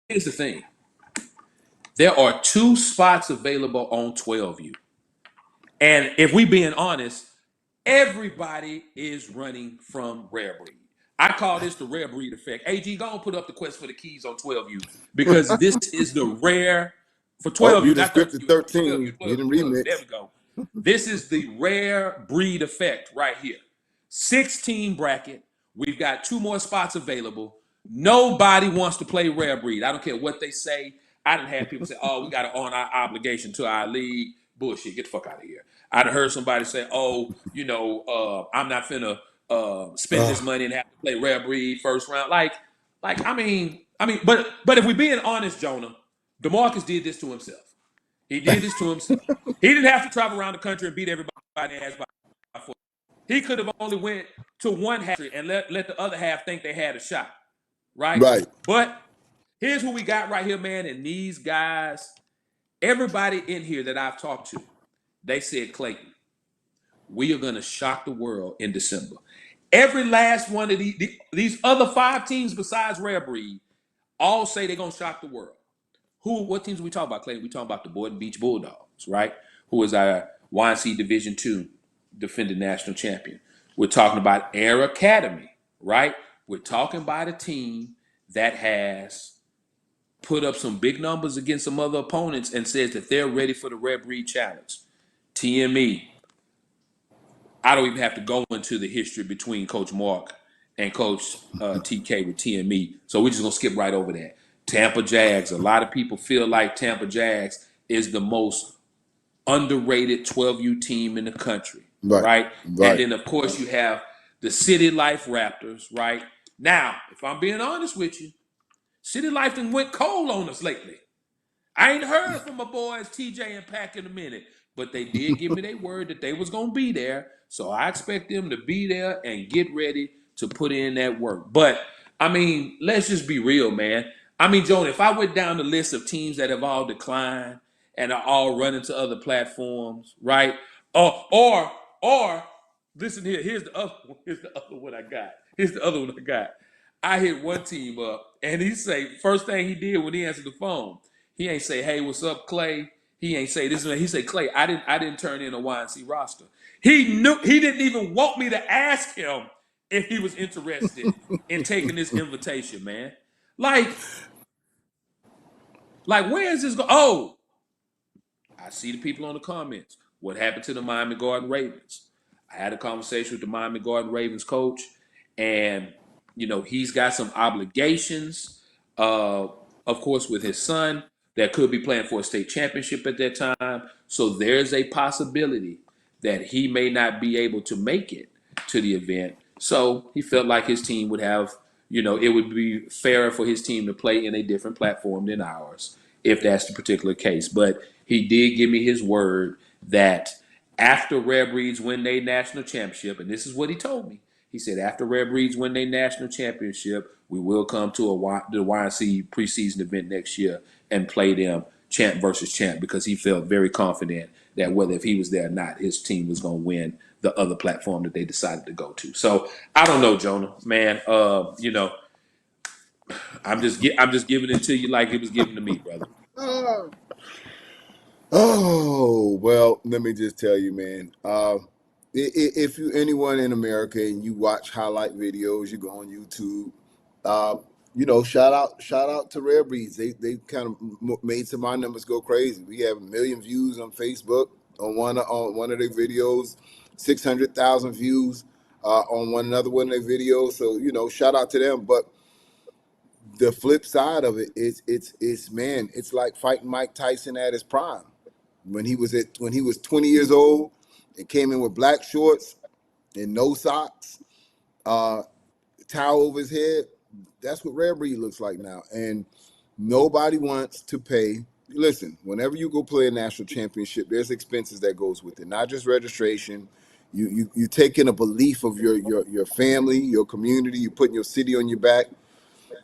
Here's the thing. There are 2 spots available on 12U. And if we being honest, everybody is running from rare breed. I call this the rare breed effect. AG, go and put up the quest for the keys on 12U because this is the rare for Oh, you 12U, done not skipped to 13U. 12U, 13. You 12U, didn't 12U. There remix. we go. This is the rare breed effect right here. 16 bracket. We've got 2 more spots available. Nobody wants to play rare breed. I don't care what they say. I didn't have people say, "Oh, we got to own our obligation to our league." Bullshit. Get the fuck out of here. I'd heard somebody say, "Oh, I'm not finna spend this Oh, money and have to play rare breed first round." But if we're being honest, Jonah, DeMarcus did this to himself. He did this to himself. He didn't have to travel around the country and beat everybody ass by 4. He could have only went to one half and let the other half think they had a shot, right? right. But here's what we got right here, man. And these guys, everybody in here that I've talked to, they said, Clayton, we are going to shock the world in December. Every last one of these other 5 teams besides Rare Breed all say they're going to shock the world. What teams are we talking about, Clayton? We talking about the Boynton Beach Bulldogs, right? Who is our YNC Division II defending national champion. We're talking about Air Academy, right? We're talking about a team that has put up some big numbers against some other opponents and says that they're ready for the Red Breed Challenge. TME. I don't even have to go into the history between Coach Mark and Coach TK with TME. So we're just going to skip right over that. Tampa Jags. A lot of people feel like Tampa Jags is the most underrated 12U team in the country, Right. right? And Right. then, of course, you have the City Life Raptors, right? Now, if I'm being honest with you, City Life done went cold on us lately. I ain't heard from my boys TJ and Pack in a minute, but they did give me their word that they was gonna be there. So I expect them to be there and get ready to put in that work. But I mean, let's just be real, man. I mean, Joan, if I went down the list of teams that have all declined and are all running to other platforms, right? Or listen here, here's the other one. Here's the other one I got. Here's the other one I got. I hit one team up, and he say first thing he did when he answered the phone. He ain't say, "Hey, what's up, Clay?" He ain't say this. He say, "Clay, I didn't turn in a YNC roster." He knew he didn't even want me to ask him if he was interested in taking this invitation, man. Like, where is this go? Oh, I see the people on the comments. What happened to the Miami Garden Ravens? I had a conversation with the Miami Garden Ravens coach, and he's got some obligations, of course, with his son that could be playing for a state championship at that time. So there's a possibility that he may not be able to make it to the event. So he felt like his team would have, it would be fairer for his team to play in a different platform than ours, if that's the particular case. But he did give me his word that after Rare Breeds win their national championship, and this is what he told me. He said, after Rare Breeds win their national championship, we will come to the YNC preseason event next year and play them champ versus champ, because he felt very confident that whether if he was there or not, his team was going to win the other platform that they decided to go to. So I don't know, Jonah, man. I'm just giving it to you like it was given to me, brother. Oh, well, let me just tell you, man. If you anyone in America and you watch highlight videos, you go on YouTube. Uh, shout out to Rare Breeds. They kind of made some of our numbers go crazy. We have 1 million views on Facebook on one of their videos, 600,000 views on another one of their videos. So shout out to them. But the flip side of it is it's man, it's like fighting Mike Tyson at his prime when he was 20 years old and came in with black shorts and no socks, uh, towel over his head. That's what Rare Breed looks like now, and nobody wants to pay. Listen, whenever you go play a national championship, there's expenses that goes with it, not just registration. You take in a belief of your family, your community. You putting your city on your back.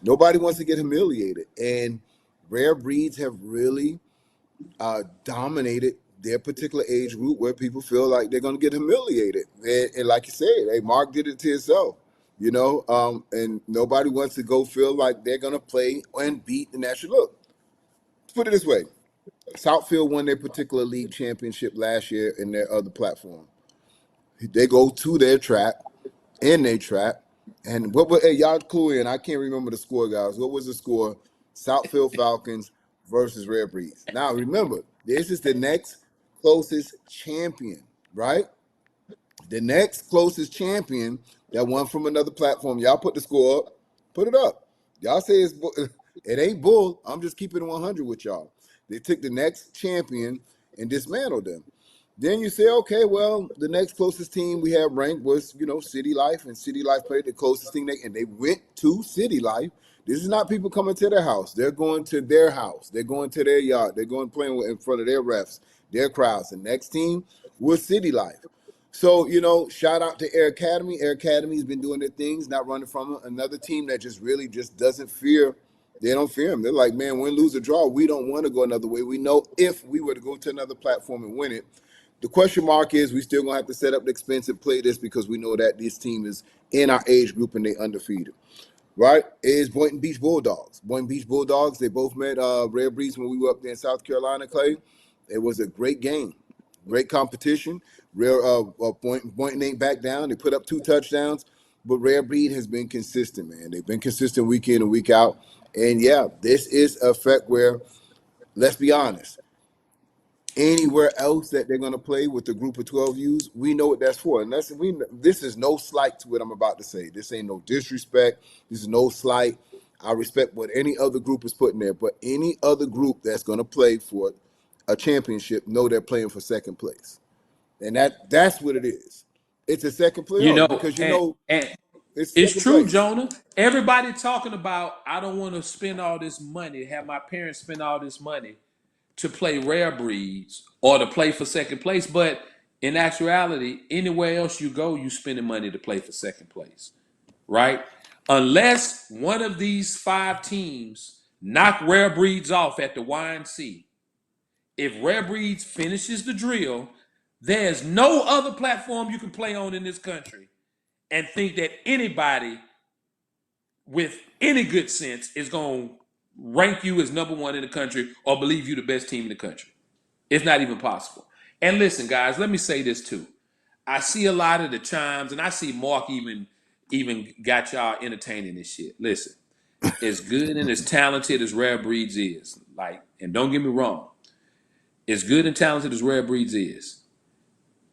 Nobody wants to get humiliated, and Rare Breeds have really dominated their particular age group where people feel like they're going to get humiliated. And like you said, hey, Mark did it to himself. and nobody wants to go feel like they're gonna play and beat the national. Look, put it this way: Southfield won their particular league championship last year in their other platform. They go to their track, in their track, and what was, hey, y'all clue in? I can't remember the score, guys. What was the score? Southfield Falcons versus Rare Breeds. Now remember, this is the next closest champion, right? The next closest champion that won from another platform. Y'all put the score up. Put it up. Y'all say it ain't bull. I'm just keeping it 100 with y'all. They took the next champion and dismantled them. Then you say, okay, well, the next closest team we have ranked was, City Life, and City Life played the closest thing and they went to City Life. This is not people coming to their house. They're going to their house. They're going to their yard. They're going playing in front of their refs, their crowds. The next team was City Life. So, shout out to Air Academy. Air Academy's been doing their things, not running from another team that just really just doesn't fear. They don't fear them. They're like, man, win, lose, or draw. We don't want to go another way. We know if we were to go to another platform and win it, the question mark is we still going to have to set up the expense and play this because we know that this team is in our age group and they undefeated. Right? It is Boynton Beach Bulldogs. Boynton Beach Bulldogs, they both met Rare Breeds when we were up there in South Carolina, Clay. It was a great game. Great competition. Boynton ain't back down. They put up 2 touchdowns, but Rare Breed has been consistent, man. They've been consistent week in and week out. And yeah, this is a fact where, let's be honest, anywhere else that they're going to play with the group of 12Us, we know what that's for. And this is no slight to what I'm about to say. This ain't no disrespect. This is no slight. I respect what any other group is putting there, but any other group that's going to play for a championship know they're playing for second place. And that's what it is. It's a second You playoff know, because and it's it's second true, place. Jonah. Everybody talking about I don't want to spend all this money, have my parents spend all this money to play rare breeds or to play for second place. But in actuality, anywhere else you go, you spending money to play for second place, right? Unless one of these 5 teams knock rare breeds off at the YNC, if rare breeds finishes the drill, there's no other platform you can play on in this country and think that anybody with any good sense is going to rank you as number 1 in the country or believe you the best team in the country. It's not even possible. And listen, guys, let me say this too. I see a lot of the chimes, and I see Mark even got y'all entertaining this shit. Listen, as good and as talented as Rare Breeds is, and don't get me wrong, as good and talented as Rare Breeds is,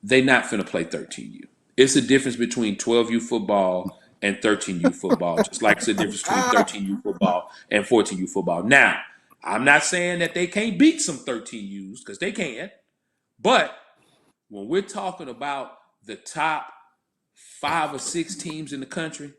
they not finna play 13U. It's a difference between 12U football and 13U football, just like it's a difference between 13U football and 14U football. Now, I'm not saying that they can't beat some 13Us, because they can, but when we're talking about the top 5 or 6 teams in the country,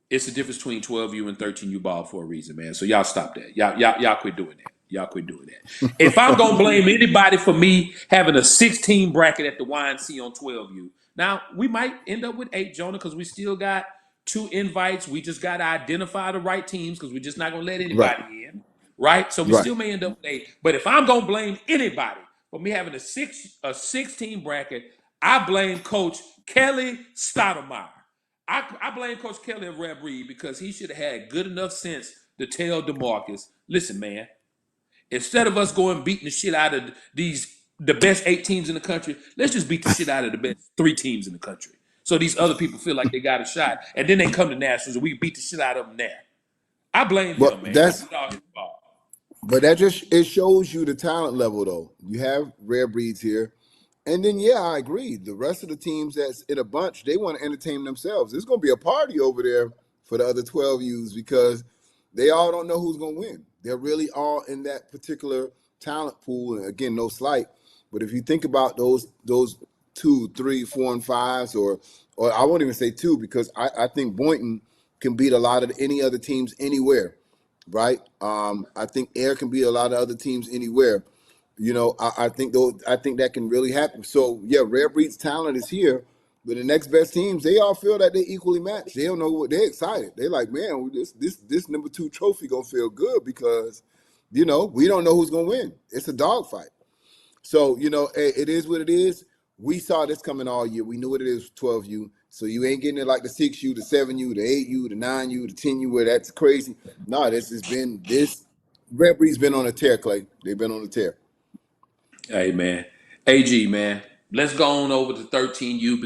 it's the difference between 12U and 13U ball for a reason, man. So y'all stop that. Y'all quit doing that. Y'all quit doing that. If I'm gonna blame anybody for me having a 16 bracket at the YNC on 12U, now we might end up with 8, Jonah, because we still got 2 invites. We just gotta identify the right teams because we're just not gonna let Right. anybody in, right? So we Right. still may end up with 8. But if I'm gonna blame anybody for me having a 16 bracket, I blame Coach Kelly Stoudemire. I blame Coach Kelly of Rare Breed because he should have had good enough sense to tell DeMarcus, listen, man, instead of us going beating the shit out of the best 8 teams in the country, let's just beat the shit out of the best 3 teams in the country. So these other people feel like they got a shot. And then they come to Nationals and we beat the shit out of them there. I blame him, But man. This that's is all his fault. But that just it shows you the talent level, though. You have Rare Breeds here, and then yeah, I agree. The rest of the teams that's in a bunch, they want to entertain themselves. There's going to be a party over there for the other 12Us because they all don't know who's going to win. They're really all in that particular talent pool. And again, no slight, but if you think about those 2, 3, 4, and 5s, or I won't even say 2 because I think Boynton can beat a lot of any other teams anywhere, right? I think Air can beat a lot of other teams anywhere. I think that can really happen. So yeah, Rare Breed's talent is here, but the next best teams, they all feel that they equally matched. They don't know what they're excited. They're like, man, this number 2 trophy gonna feel good because, we don't know who's gonna win. It's a dogfight. So it is what it is. We saw this coming all year. We knew what it is 12U. So you ain't getting it like the 6U, the 7U, the 8U, the 9U, the 10U, where that's crazy. No, this Red Breed's been on a tear, Clay. They've been on a tear. Hey man, AG man, let's go on over to 13U